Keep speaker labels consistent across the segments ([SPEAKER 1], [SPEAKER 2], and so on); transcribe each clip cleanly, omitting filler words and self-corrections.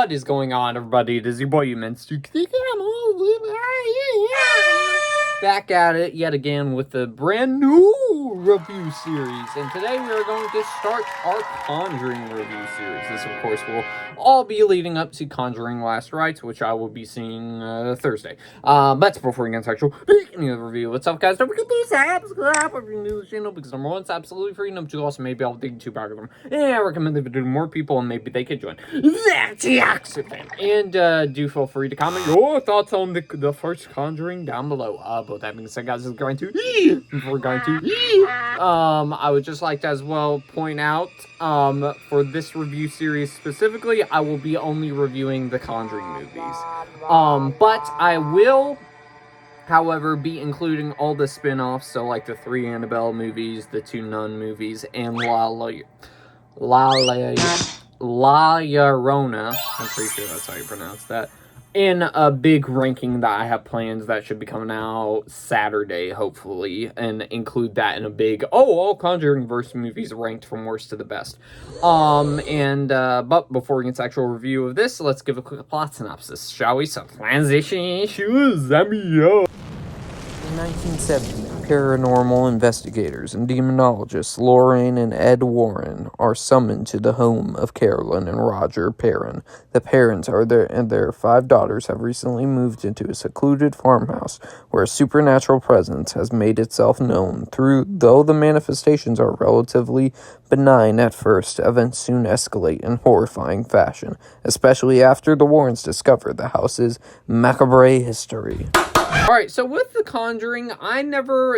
[SPEAKER 1] What is going on, everybody? It is your boy, back at it yet again with a brand new review series. And today we are going to start our Conjuring review series. This, of course, will all be leading up to Conjuring Last Rites, which I will be seeing Thursday. But before we get into actual beginning of the review, what's up, guys? Don't forget to subscribe if you're new to the channel, because number one, it's absolutely free. Number two, also maybe I'll dig two back of them. And I recommend the video to more people, and maybe they could join the Oxygen. And do feel free to comment your thoughts on the first Conjuring down below. But that being said, guys, I would just like to as well point out, for this review series specifically, I will be only reviewing the Conjuring movies. But I will, however, be including all the spin-offs, so like the 3 Annabelle movies, the 2 Nun movies, and La Llorona, I'm pretty sure that's how you pronounce that, in a big ranking that I have plans that should be coming out Saturday, hopefully, and include that in a big, all Conjuring verse movies ranked from worst to the best. But before we get to actual review of this, let's give a quick plot synopsis, shall we? So, transition issues, In 1970, paranormal investigators and demonologists Lorraine and Ed Warren are summoned to the home of Carolyn and Roger Perrin. The Perrins and their 5 daughters have recently moved into a secluded farmhouse where a supernatural presence has made itself known. Though the manifestations are relatively benign at first, events soon escalate in horrifying fashion, especially after the Warrens discover the house's macabre history. Alright, so with The Conjuring, I never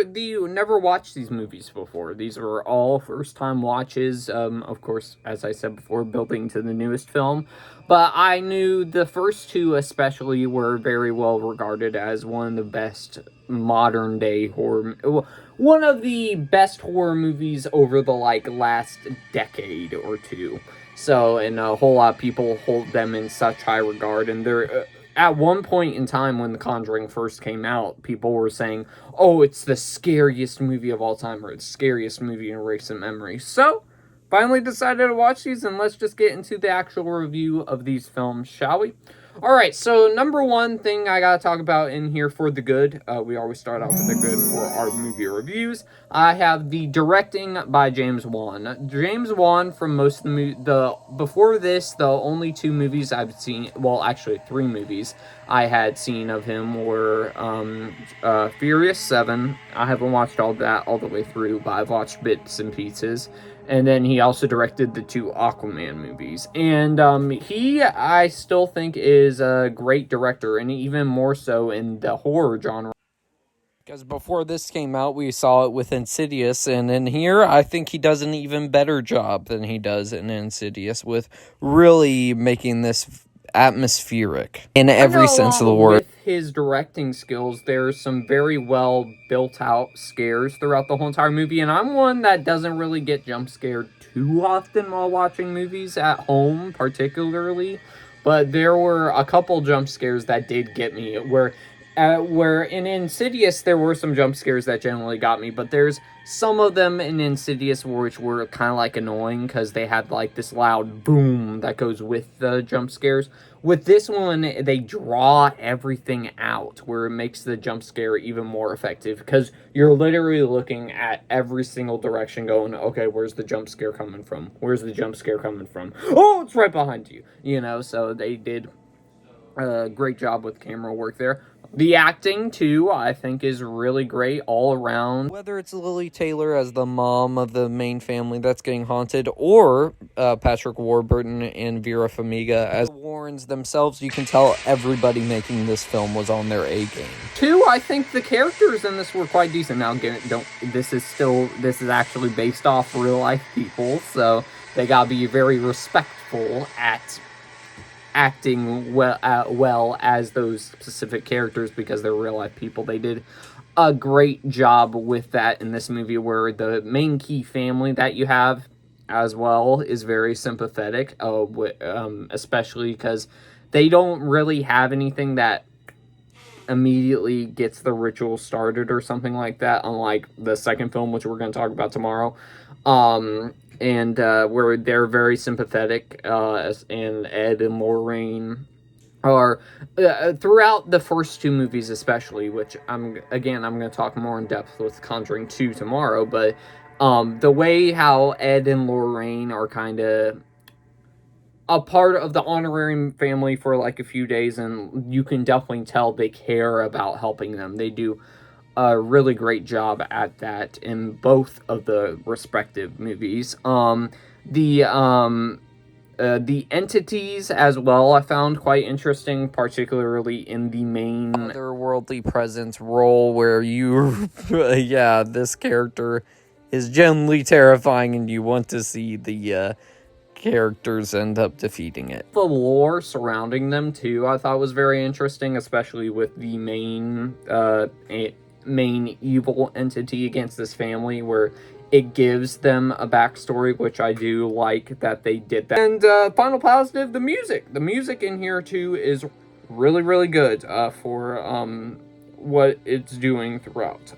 [SPEAKER 1] watched these movies before. These were all first-time watches, of course, as I said before, building to the newest film. But I knew the first 2 especially were very well regarded as one of the best modern-day horror... one of the best horror movies over the, last decade or 2. So, and a whole lot of people hold them in such high regard, and they're... at one point in time when The Conjuring first came out, people were saying, oh, it's the scariest movie of all time, or it's the scariest movie in recent memory. So, finally decided to watch these, and let's just get into the actual review of these films, shall we? Alright, so number one thing I gotta talk about in here for the good, we always start off with the good for our movie reviews. I have the directing by James Wan. James Wan, from most of before this, the only 2 movies I've seen, well, actually 3 movies I had seen of him were Furious 7. I haven't watched all that all the way through, but I've watched bits and pieces. And then he also directed the 2 Aquaman movies. And I still think is a great director, and even more so in the horror genre. Because before this came out, we saw it with Insidious, and in here, I think he does an even better job than he does in Insidious with really making this atmospheric in every sense of the word. With his directing skills, there's some very well built out scares throughout the whole entire movie, and I'm one that doesn't really get jump scared too often while watching movies at home, particularly, but there were a couple jump scares that did get me, where in Insidious, there were some jump scares that generally got me, but there's some of them in Insidious which were kind of, annoying, because they had, this loud boom that goes with the jump scares. With this one, they draw everything out, where it makes the jump scare even more effective, because you're literally looking at every single direction going, okay, where's the jump scare coming from? Where's the jump scare coming from? Oh, it's right behind you! So they did a great job with camera work there. The acting, too, I think is really great all around. Whether it's Lily Taylor as the mom of the main family that's getting haunted, or Patrick Warburton and Vera Farmiga as Warrens themselves, you can tell everybody making this film was on their A game. 2, I think the characters in this were quite decent. Now, again, this is actually based off real life people, so they gotta be very respectful at acting well as those specific characters, because they're real life people. They did a great job with that in this movie, where the main key family that you have as well is very sympathetic, especially because they don't really have anything that immediately gets the ritual started or something like that, unlike the second film, which we're going to talk about tomorrow. And where they're very sympathetic, and Ed and Lorraine are throughout the first two movies especially, which I'm going to talk more in depth with Conjuring 2 tomorrow, but the way how Ed and Lorraine are kind of a part of the honorarium family for like a few days, and you can definitely tell they care about helping them. They do a really great job at that in both of the respective movies. The entities as well I found quite interesting, particularly in the main otherworldly presence role, where you, yeah, this character is genuinely terrifying and you want to see the characters end up defeating it. The lore surrounding them too I thought was very interesting, especially with the main evil entity against this family, where it gives them a backstory, which I do like that they did that. And final positive, the music. The music in here too is really, really good for what it's doing throughout.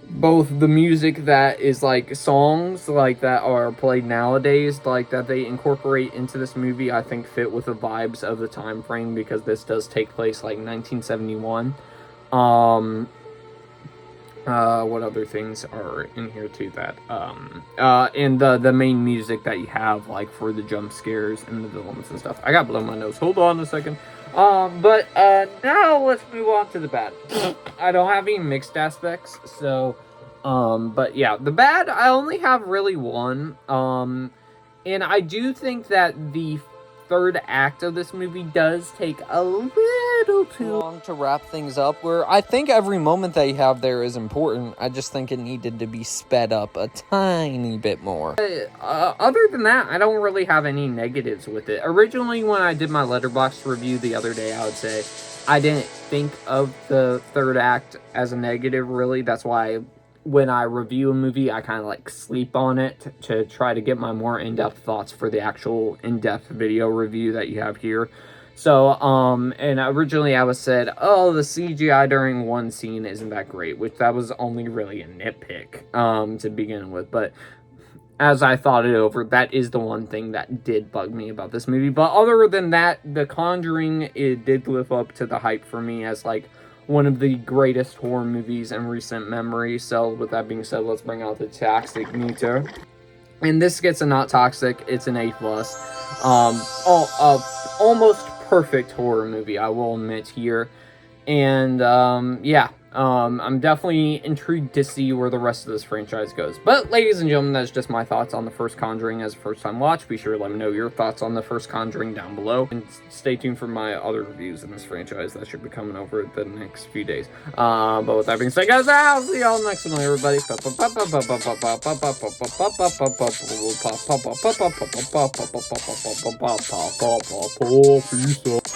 [SPEAKER 1] Both the music that is like songs like that are played nowadays, like that they incorporate into this movie, I think fit with the vibes of the time frame, because this does take place like 1971. What other things are in here too that and the main music that you have like for the jump scares and the villains and stuff. I gotta blow my nose, hold on a second. But now let's move on to the bad. I don't have any mixed aspects, so but yeah, the bad, I only have really one. And I do think that the third act of this movie does take a little too long to wrap things up, where I think every moment that you have there is important. I just think it needed to be sped up a tiny bit more. Other than that, I don't really have any negatives with it. Originally, when I did my Letterboxd review the other day, I would say I didn't think of the third act as a negative, really. That's why when I review a movie, I kind of like sleep on it to try to get my more in-depth thoughts for the actual in-depth video review that you have here. So, and originally I was said, oh, the CGI during one scene isn't that great, which that was only really a nitpick, to begin with. But as I thought it over, that is the one thing that did bug me about this movie. But other than that, The Conjuring, it did live up to the hype for me as like one of the greatest horror movies in recent memory. So with that being said, let's bring out the toxic meter. And this gets a not toxic, it's an A+. Almost perfect horror movie, I will admit here. And yeah, I'm definitely intrigued to see where the rest of this franchise goes. But ladies and gentlemen, that's just my thoughts on the first Conjuring as a first time watch. Be sure to let me know your thoughts on the first Conjuring down below, and stay tuned for my other reviews in this franchise that should be coming over the next few days. But with that being said, guys, I'll see y'all next one, everybody. Peace out.